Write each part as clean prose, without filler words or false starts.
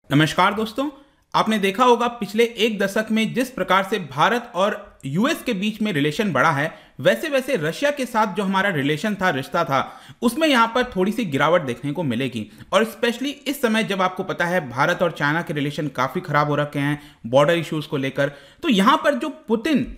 नमस्कार दोस्तों। आपने देखा होगा पिछले एक दशक में जिस प्रकार से भारत और यूएस के बीच में रिलेशन बढ़ा है, वैसे वैसे रशिया के साथ जो हमारा रिलेशन था, रिश्ता था, उसमें यहां पर थोड़ी सी गिरावट देखने को मिलेगी। और स्पेशली इस समय जब आपको पता है भारत और चाइना के रिलेशन काफ़ी खराब हो रखे हैं बॉर्डर इश्यूज को लेकर, तो यहां पर जो पुतिन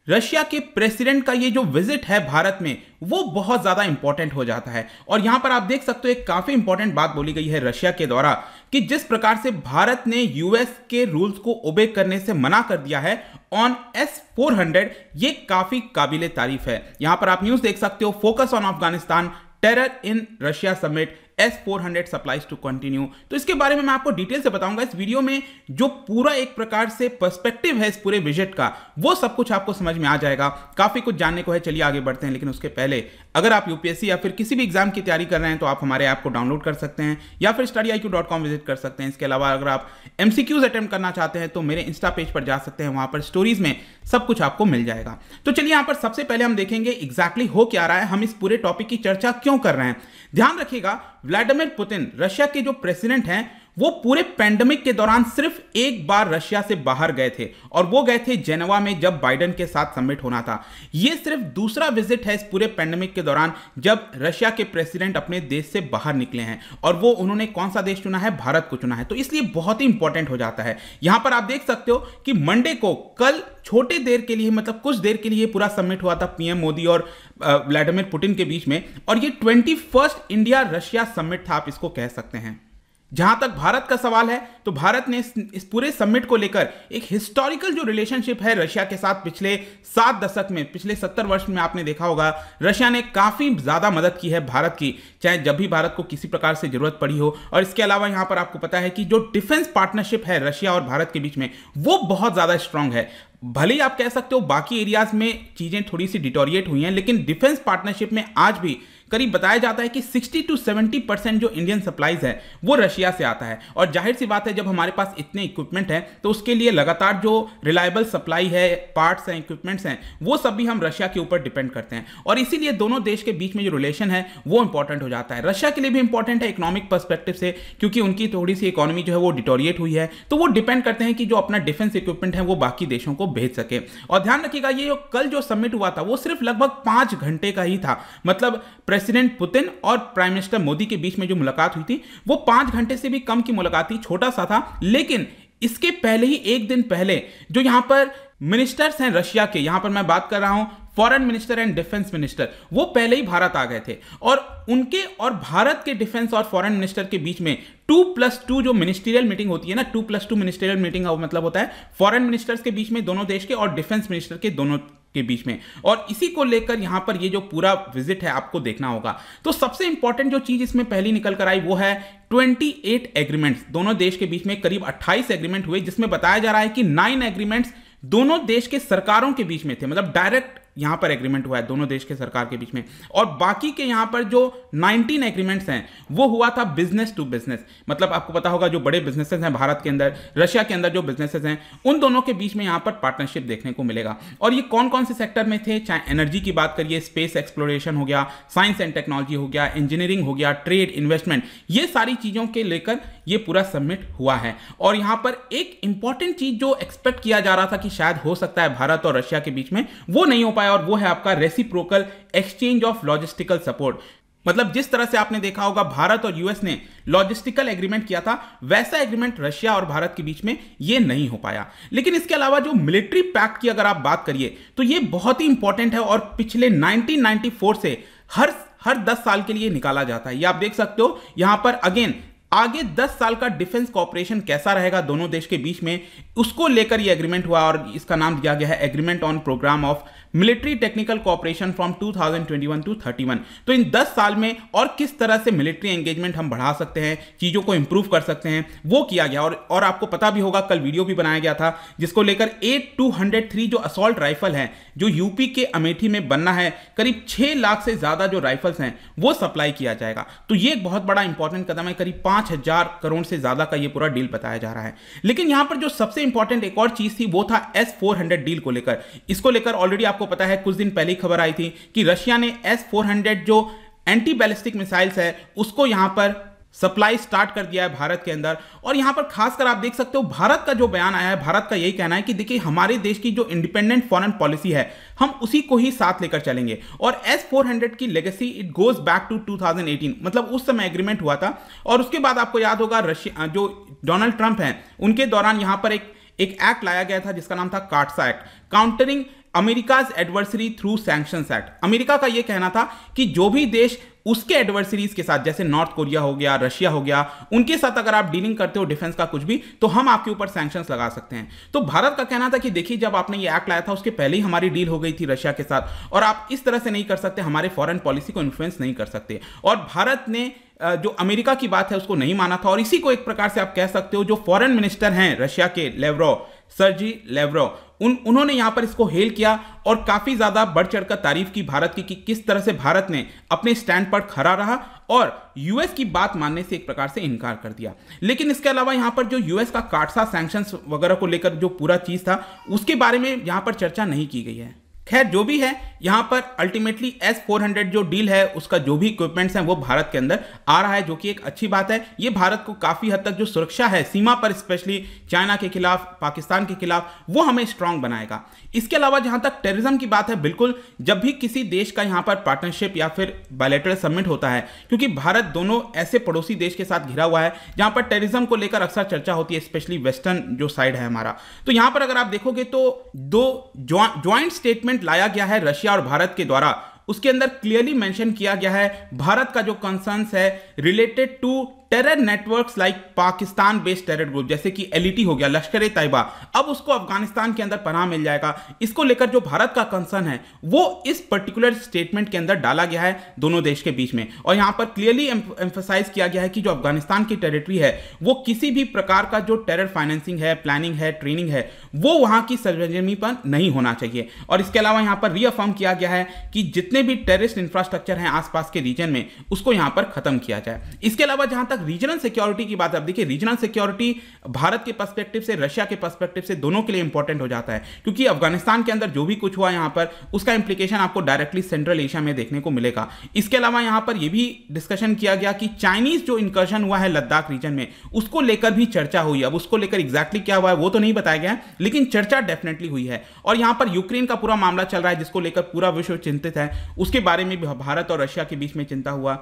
रशिया के प्रेसिडेंट का ये जो विजिट है भारत में, वो बहुत ज्यादा इंपॉर्टेंट हो जाता है। और यहां पर आप देख सकते हो एक काफी इंपॉर्टेंट बात बोली गई है रशिया के द्वारा कि जिस प्रकार से भारत ने यूएस के रूल्स को ओबे करने से मना कर दिया है ऑन S-400, ये काफी काबिले तारीफ है। यहां पर आप न्यूज देख सकते हो, focus on Afghanistan, terror in Russia summit, S-400 supplies to continue. तो इसके बारे में मैं आपको डिटेल से बताऊंगा इस वीडियो में। जो पूरा एक प्रकार से पर्सपेक्टिव है इस पूरे विजिट का, वो सब कुछ आपको समझ में आ जाएगा। काफी कुछ जानने को है, चलिए आगे बढ़ते हैं। लेकिन उसके पहले अगर आप यूपीएससी या फिर किसी भी एग्जाम की तैयारी कर रहे हैं तो आप हमारे ऐप को डाउनलोड कर सकते हैं या फिर studiiq.com विजिट कर सकते हैं। इसके अलावा अगर आप MCQs अटेम्प्ट करना चाहते हैं तो मेरे इंस्टा पेज पर जा सकते हैं, वहां पर स्टोरीज में सब कुछ आपको मिल जाएगा। तो चलिए यहां पर सबसे पहले हम देखेंगे एग्जैक्टली हो क्या रहा है, हम इस पूरे टॉपिक की चर्चा क्यों कर रहे हैं। ध्यान रखिएगा, व्लादिमीर पुतिन रशिया के जो प्रेसिडेंट हैं, वो पूरे पैंडेमिक के दौरान सिर्फ एक बार रशिया से बाहर गए थे और वो गए थे जेनेवा में जब बाइडेन के साथ समिट होना था। ये सिर्फ दूसरा विजिट है इस पूरे पैंडेमिक के दौरान जब रशिया के प्रेसिडेंट अपने देश से बाहर निकले हैं, और वो उन्होंने कौन सा देश चुना है? भारत को चुना है। तो इसलिए बहुत ही इंपॉर्टेंट हो जाता है। यहां पर आप देख सकते हो कि मंडे को, कल छोटे देर के लिए, मतलब कुछ देर के लिए पूरा समिट हुआ था पीएम मोदी और व्लादिमीर पुतिन के बीच में, और ये 21st इंडिया रशिया समिट था, आप इसको कह सकते हैं। जहां तक भारत का सवाल है तो भारत ने इस पूरे समिट को लेकर एक हिस्टोरिकल जो रिलेशनशिप है रशिया के साथ पिछले 7 दशक में, पिछले 70 वर्ष में आपने देखा होगा रशिया ने काफी ज्यादा मदद की है भारत की, चाहे जब भी भारत को किसी प्रकार से जरूरत पड़ी हो। और इसके अलावा यहां पर आपको पता है कि जो डिफेंस पार्टनरशिप है रशिया और भारत के बीच में, वो बहुत ज्यादा स्ट्रांग है। भले ही आप कह सकते हो बाकी एरियाज में चीजें थोड़ी सी डिटोरिएट हुई हैं, लेकिन डिफेंस पार्टनरशिप में आज भी करीब बताया जाता है कि 60 to 70% जो इंडियन सप्लाईज है वो रशिया से आता है। और जाहिर सी बात है, जब हमारे पास इतने इक्विपमेंट हैं तो उसके लिए लगातार जो रिलायबल सप्लाई है, पार्ट्स हैं, इक्विपमेंट्स हैं, वो सब भी हम रशिया के ऊपर डिपेंड करते हैं। और इसीलिए दोनों देश के बीच में जो रिलेशन है वो इंपॉर्टेंट हो जाता है। रशिया के लिए भी इंपॉर्टेंट है इकोनॉमिक पर्सपेक्टिव से, क्योंकि उनकी थोड़ी सी इकोनॉमी जो है वो डिटोरिएट हुई है, तो वो डिपेंड करते हैं कि जो अपना डिफेंस इक्विपमेंट है वो बाकी देशों को भेज सके। और ध्यान रखिएगा, ये कल जो समिट हुआ था वो सिर्फ लगभग 5 घंटे का ही था। मतलब प्रेसिडेंट पुतिन और प्राइम मिनिस्टर मोदी के बीच में जो मुलाकात हुई थी वो 5 घंटे से भी कम की मुलाकात थी, छोटा सा था। लेकिन इसके पहले ही एक दिन पहले जो यहां पर मिनिस्टर्स हैं रशिया के, यहां पर मैं बात कर रहा हूं foreign minister and defence minister, वो पहले ही भारत आ गए थे। और उनके और भारत के डिफेंस और फॉरेन मिनिस्टर के बीच में 2+2 जो मिनिस्ट्रियल मीटिंग होती है ना, 2+2 मिनिस्ट्रियल मीटिंग का मतलब होता है फॉरेन मिनिस्टर्स के बीच में दोनों देश के और डिफेंस मिनिस्टर के दोनों के बीच में। और इसी को लेकर यहां पर ये जो पूरा विजिट है आपको देखना होगा। तो सबसे इंपॉर्टेंट जो चीज इसमें पहली निकल कर आई वो है 28 एग्रीमेंट्स। दोनों देश के बीच में करीब 28 एग्रीमेंट हुए, जिसमें बताया जा रहा है कि 9 एग्रीमेंट्स दोनों देश के सरकारों के बीच में थे। मतलब डायरेक्ट यहां पर एग्रीमेंट हुआ है दोनों देश के सरकार के बीच में। और बाकी के यहां पर जो 19 एग्रीमेंट्स हैं वो हुआ था बिजनेस टू बिजनेस। मतलब आपको पता होगा जो बड़े बिजनेसेस हैं भारत के अंदर, रशिया के अंदर जो बिजनेसेस हैं, उन दोनों के बीच में यहां पर पार्टनरशिप देखने को मिलेगा। और ये कौन कौन से सेक्टर में थे? चाहे एनर्जी की बात करिए, स्पेस एक्सप्लोरेशन हो गया, साइंस एंड टेक्नोलॉजी हो गया, इंजीनियरिंग हो गया, ट्रेड, इन्वेस्टमेंट, ये सारी चीजों के लेकर ये पूरा समिट हुआ है। और यहां पर एक इंपॉर्टेंट चीज जो एक्सपेक्ट किया जा रहा था कि शायद हो सकता है भारत और रशिया के बीच में, वो नहीं हो पाया, और वो है आपका reciprocal exchange of logistical support. मतलब जिस तरह से आपने देखा होगा भारत और यूएस ने लॉजिस्टिकल एग्रीमेंट किया था, वैसा एग्रीमेंट रशिया और भारत के बीच में ये नहीं हो पाया। लेकिन इसके अलावा जो मिलिट्री पैक्ट की अगर आप बात करिए तो ये बहुत ही इंपॉर्टेंट है, और पिछले 1994 से हर 10 साल के लिए निकाला जाता है। ये आप देख सकते हो यहां पर अगेन आगे 10 साल का डिफेंस कॉपरेशन कैसा रहेगा दोनों देश के बीच में, उसको लेकर यह एग्रीमेंट हुआ, और इसका नाम दिया गया है agreement on program of military technical cooperation from 2021 to 31। तो इन 10 साल में और किस तरह से मिलिट्री एंगेजमेंट हम बढ़ा सकते हैं, चीजों को इंप्रूव कर सकते हैं, वो किया गया। और आपको पता भी होगा कल वीडियो भी बनाया गया था जिसको लेकर 8203 जो असॉल्ट राइफल है जो यूपी के अमेठी में बनना है, करीब 6 लाख से ज्यादा जो राइफल्स हैं वो सप्लाई किया जाएगा। तो ये एक बहुत बड़ा इंपॉर्टेंट कदम है, करीब 5000 करोड़ से ज्यादा का ये पूरा डील बताया जा रहा है। लेकिन यहां पर जो सबसे इंपॉर्टेंट एक और चीज थी वो था S-400 डील को लेकर। इसको लेकर ऑलरेडी आपको पता है कुछ दिन पहले खबर आई थी कि रशिया ने S-400 जो एंटी बैलिस्टिक मिसाइल्स है उसको यहां पर सप्लाई स्टार्ट कर दिया है भारत के अंदर। और यहां पर खासकर आप देख सकते हो भारत का जो बयान आया है, भारत का यही कहना है कि देखिए हमारे देश की जो इंडिपेंडेंट फॉरेन पॉलिसी है हम उसी को ही साथ लेकर चलेंगे। और S-400 की legacy it goes back to 2018, मतलब उस समय एग्रीमेंट हुआ था। और उसके बाद आपको याद होगा रशिया जो डोनाल्ड ट्रंप हैं उनके दौरान यहां पर एक एक्ट लाया गया था जिसका नाम था CAATSA act, countering America's adversary through sanctions act. America का यह कहना था कि जो भी देश उसके एडवर्सरीज के साथ, जैसे नॉर्थ कोरिया हो गया, रशिया हो गया, उनके साथ अगर आप डीलिंग करते हो डिफेंस का कुछ भी, तो हम आपके ऊपर सैंक्शंस लगा सकते हैं। तो भारत का कहना था कि देखिए जब आपने ये एक्ट लाया था उसके पहले ही हमारी डील हो गई थी रशिया के साथ, और आप इस तरह से नहीं कर सकते, हमारे फॉरेन पॉलिसी को इन्फ्लुएंस नहीं कर सकते। और भारत ने जो अमेरिका की बात है उसको नहीं माना था। और इसी को एक प्रकार से आप कह सकते हो जो फॉरेन मिनिस्टर हैं रशिया के, लेवरोव, सर्जी लेवरोव, उन्होंने यहां पर इसको हेल किया और काफी ज्यादा बढ़ चढ़कर तारीफ की भारत की कि किस तरह से भारत ने अपने स्टैंड पर खड़ा रहा और यूएस की बात मानने से एक प्रकार से इनकार कर दिया। लेकिन इसके अलावा यहां पर जो यूएस का काटसा सैंक्शंस वगैरह को लेकर जो पूरा चीज था उसके बारे में यहां पर चर्चा नहीं की गई है। खैर जो भी है, यहां पर अल्टीमेटली S-400 जो डील है उसका जो भी इक्विपमेंट्स हैं वो भारत के अंदर आ रहा है, जो कि एक अच्छी बात है। ये भारत को काफी हद तक जो सुरक्षा है सीमा पर, स्पेशली चाइना के खिलाफ, पाकिस्तान के खिलाफ, वो हमें स्ट्रांग बनाएगा। इसके अलावा जहां तक टेररिज्म की बात है, बिल्कुल जब भी किसी देश का यहां पर पार्टनरशिप या फिर बायलैटरल समिट होता है, क्योंकि भारत दोनों ऐसे पड़ोसी देश के साथ घिरा हुआ है जहां पर टेररिज्म को लेकर अक्सर चर्चा होती है, स्पेशली वेस्टर्न जो साइड है हमारा। तो यहां पर अगर आप देखोगे तो दो ज्वाइंट स्टेटमेंट लाया गया है रशिया और भारत के द्वारा। उसके अंदर क्लियरली मेंशन किया गया है भारत का जो कंसर्न्स है related to terror networks like Pakistan based terror group, जैसे कि एलईटी हो गया, लश्कर ए तैयबा, अब उसको अफगानिस्तान के अंदर पनाह मिल जाएगा। इसको लेकर जो भारत का कंसर्न है वो इस पर्टिकुलर स्टेटमेंट के अंदर डाला गया है दोनों देश के बीच में। और यहां पर क्लियरली एम्फसाइज किया गया है कि जो अफगानिस्तान की टेरिटरी है वो किसी भी प्रकार का जो टेरर फाइनेंसिंग है, प्लानिंग है, ट्रेनिंग है, वो वहां की सरजमी पर नहीं होना चाहिए। और इसके अलावा यहां पर रीअफर्म किया गया है कि जितने भी टेररिस्ट इंफ्रास्ट्रक्चर हैं आसपास के रीजन में उसको यहां पर खत्म किया जाए। इसके अलावा जहां तक रीजनल सिक्योरिटी की बात है, अब देखिए रीजनल सिक्योरिटी भारत के पर्सपेक्टिव से, रशिया के पर्सपेक्टिव से, दोनों के लिए इंपॉर्टेंट हो जाता है, क्योंकि अफगानिस्तान के अंदर जो भी कुछ हुआ यहां पर उसका इंप्लीकेशन आपको डायरेक्टली सेंट्रल एशिया में देखने को मिलेगा। इसके अलावा यहां पर यह भी डिस्कशन किया गया कि चाइनीज जो इंकर्शन हुआ है लद्दाख रीजन में उसको लेकर भी चर्चा हुई। अब उसको लेकर एग्जैक्टली क्या हुआ है वो तो नहीं बताया गया, लेकिन चर्चा डेफिनेटली हुई है। और यहां पर यूक्रेन का पूरा मामला चल रहा है जिसको लेकर पूरा विश्व चिंतित है, उसके बारे में भी भारत और रशिया के बीच में चिंता हुआ।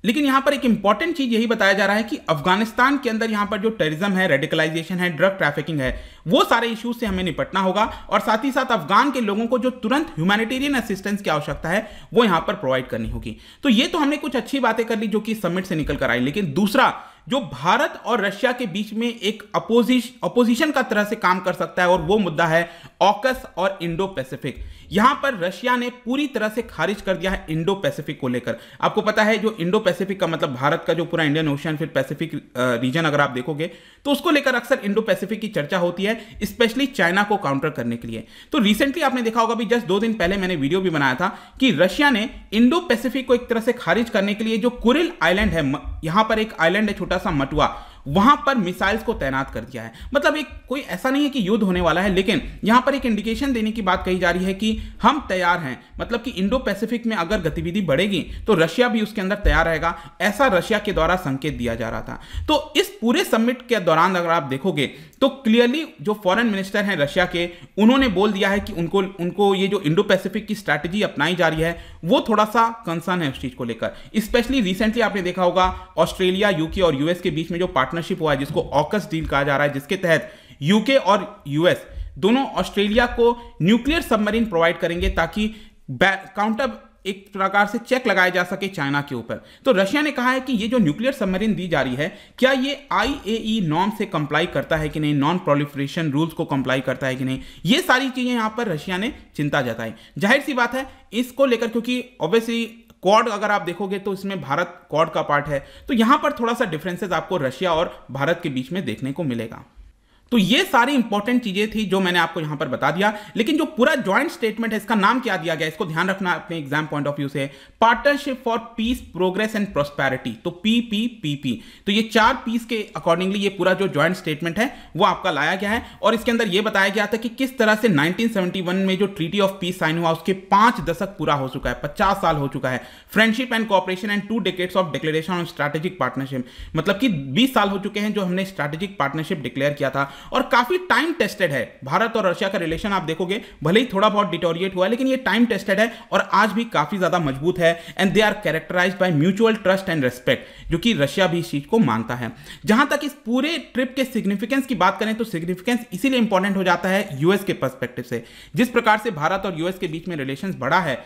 लेकिन यहां पर एक इंपॉर्टेंट चीज यही बताया जा रहा है कि अफगानिस्तान के अंदर यहां पर जो टेररिज्म है, रेडिकलाइजेशन है, ड्रग ट्रैफिकिंग है, वो सारे इश्यूज से हमें निपटना होगा। और साथ ही साथ अफगान के लोगों को जो तुरंत ह्यूमैनिटेरियन असिस्टेंस की आवश्यकता है वो यहां पर प्रोवाइड करनी होगी। तो ये तो हमने कुछ अच्छी बातें कर ली जो कि समिट से निकल कर आई। लेकिन दूसरा जो भारत और रशिया के बीच में एक अपोजिशन का तरह से काम कर सकता है और वो मुद्दा है ऑकस और इंडो पैसिफिक। यहां पर रशिया ने पूरी तरह से खारिज कर दिया है इंडो पैसिफिक को लेकर। आपको पता है जो इंडो पैसिफिक का मतलब भारत का जो पूरा इंडियन ओशन फिर पैसिफिक रीजन अगर आप देखोगे तो उसको लेकर अक्सर इंडो पैसिफिक की चर्चा होती है, स्पेशली चाइना को काउंटर करने के लिए। तो रिसेंटली आपने देखा होगा, भी जस्ट 2 दिन पहले मैंने वीडियो भी बनाया था कि रशिया ने इंडो पैसिफिक को एक तरह से खारिज करने के लिए जो कुरिल आइलैंड है, यहां पर एक आइलैंड है छोटा सा मटुआ, वहां पर मिसाइल्स को तैनात कर दिया है। मतलब एक कोई ऐसा नहीं है कि युद्ध होने वाला है, लेकिन यहां पर एक इंडिकेशन देने की बात कही जा रही है कि हम तैयार हैं। मतलब कि इंडो पैसिफिक में अगर गतिविधि बढ़ेगी तो रशिया भी उसके अंदर तैयार रहेगा, ऐसा रशिया के द्वारा संकेत दिया जा रहा था। तो इस पूरे समिट के दौरान अगर आप देखोगे तो क्लियरली जो फॉरेन मिनिस्टर हैं रशिया के, उन्होंने बोल दिया है कि उनको ये जो इंडो पैसिफिक की स्ट्रैटेजी अपनाई जा रही है वो थोड़ा सा कंसर्न है उस चीज को लेकर। स्पेशली रिसेंटली आपने देखा होगा ऑस्ट्रेलिया, यूके और यूएस के बीच में जो पार्टनरशिप हुआ है जिसको ऑकस डील कहा जा रहा है, जिसके तहत यूके और यूएस दोनों ऑस्ट्रेलिया को न्यूक्लियर सबमरीन प्रोवाइड करेंगे ताकि काउंटर एक प्रकार से चेक लगाया जा सके चाइना के ऊपर। तो रशिया ने कहा है कि ये जो न्यूक्लियर सबमरीन दी जा रही है क्या ये आईएई नॉर्म से कंप्लाई करता है कि नहीं, नॉन प्रोलिफरेशन रूल्स को कंप्लाई करता है कि नहीं, ये सारी चीजें यहां पर रशिया ने चिंता जताई। जाहिर सी बात है इसको लेकर, क्योंकि ऑब्वियसली क्वाड अगर आप देखोगे तो इसमें भारत क्वाड का पार्ट है, तो यहां पर थोड़ा सा डिफरेंसेस आपको रशिया और भारत के बीच में देखने को मिलेगा। तो ये सारी इंपॉर्टेंट चीजें थी जो मैंने आपको यहां पर बता दिया। लेकिन जो पूरा ज्वाइंट स्टेटमेंट है, इसका नाम क्या दिया गया, इसको ध्यान रखना अपने एग्जाम पॉइंट ऑफ व्यू से, partnership for piece, progress and prosperity, तो PPPP। तो ये 4 पीस के अकॉर्डिंगली ये पूरा जो ज्वाइंट स्टेटमेंट है वो आपका लाया गया है। और इसके अंदर ये बताया गया था कि किस तरह से 1971 में जो ट्रीटी ऑफ पीस साइन हुआ उसके 5 दशक पूरा हो चुका है, 50 साल हो चुका है। Friendship and cooperation and 2 decades of declaration of strategic partnership, मतलब कि 20 साल हो चुके हैं जो हमने स्ट्रैटेजिक पार्टनरशिप डिक्लेयर किया था। और काफी टाइम टेस्टेड है। भारत और रशिया का रिलेशन आप देखोगे भले ही थोड़ा बहुत डिटोरिएट हुआ है, लेकिन ये टाइम टेस्टेड है और आज भी काफी ज्यादा मजबूत है। And they are characterised by mutual trust and respect, जो कि रशिया भी इस चीज को मानता है। जहां तक इस पूरे ट्रिप के सिग्निफिकेंस की बात करें तो सिग्निफिकेंस इसीलिए इंपॉर्टेंट हो जाता है यूएस के पर्सपेक्टिव से। जिस प्रकार से भारत और यूएस के बीच में रिलेशंस बढ़ा है,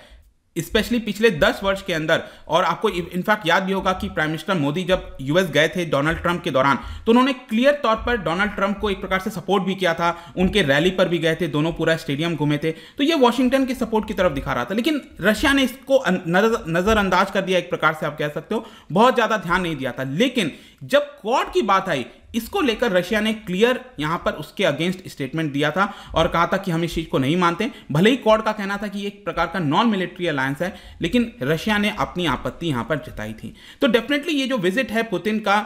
स्पेशली पिछले 10 वर्ष के अंदर। और आपको इनफैक्ट याद भी होगा कि प्राइम मिनिस्टर मोदी जब यूएस गए थे डोनाल्ड ट्रंप के दौरान, तो उन्होंने क्लियर तौर पर डोनाल्ड ट्रंप को एक प्रकार से सपोर्ट भी किया था। उनके रैली पर भी गए थे, दोनों पूरा स्टेडियम घूमे थे। तो ये वॉशिंगटन के सपोर्ट की तरफ दिखा रहा था। लेकिन रशिया ने इसको नजरअंदाज कर दिया, एक प्रकार से आप कह सकते हो, बहुत ज्यादा ध्यान नहीं दिया था। लेकिन जब क्वाड की बात आई, इसको लेकर रशिया ने क्लियर यहां पर उसके अगेंस्ट स्टेटमेंट दिया था और कहा था कि हम इस चीज को नहीं मानते। भले ही क्वाड का कहना था कि एक प्रकार का नॉन मिलिट्री अलायंस है, लेकिन रशिया ने अपनी आपत्ति यहां पर जताई थी। तो डेफिनेटली ये जो विजिट है पुतिन का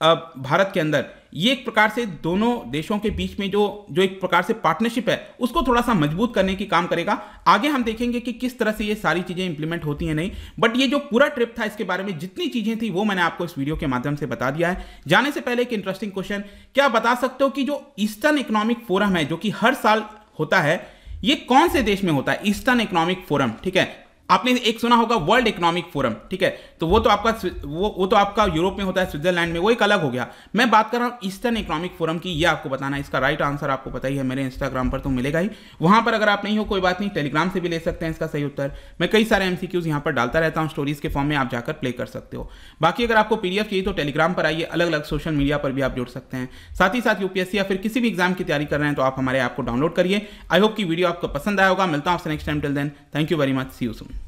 भारत के अंदर, ये एक प्रकार से दोनों देशों के बीच में जो एक प्रकार से पार्टनरशिप है उसको थोड़ा सा मजबूत करने की काम करेगा। आगे हम देखेंगे कि किस तरह से ये सारी चीजें इंप्लीमेंट होती हैं नहीं। बट ये जो पूरा ट्रिप था, इसके बारे में जितनी चीजें थी वो मैंने आपको इस वीडियो के माध्यम से बता दिया है। जाने से पहले एक इंटरेस्टिंग क्वेश्चन, क्या बता सकते हो कि जो ईस्टर्न इकोनॉमिक फोरम है जो कि हर साल होता है, ये कौन से देश में होता है? ईस्टर्न इकोनॉमिक फोरम, ठीक है। आपने एक सुना होगा वर्ल्ड इकोनॉमिक फोरम, ठीक है, तो वो तो आपका यूरोप में होता है, स्विट्जरलैंड में, वो एक अलग हो गया। मैं बात कर रहा हूं ईस्टर्न इकोनॉमिक फोरम की। ये आपको बताना है। इसका राइट आंसर आपको पता ही है, मेरे इंस्टाग्राम पर तो मिलेगा ही। वहां पर अगर आप नहीं हो कोई बात नहीं, टेलीग्राम से भी ले सकते हैं इसका सही उत्तर। मैं कई सारे एमसीक्यूज यहां पर डालता रहता हूं स्टोरीज के फॉर्म में, आप जाकर प्ले कर सकते हो। बाकी अगर आपको पीडीएफ चाहिए तो टेलीग्राम पर आइए, अलग अलग सोशल मीडिया पर भी आप जुड़ सकते हैं। साथ ही साथ यूपीएससी या फिर किसी भी एग्जाम की तैयारी कर रहे हैं तो आप हमारे ऐप को डाउनलोड करिए। आई होप की वीडियो आपको पसंद आया होगा। मिलता हूं आपसे next time. Till then, thank you very much, see you soon.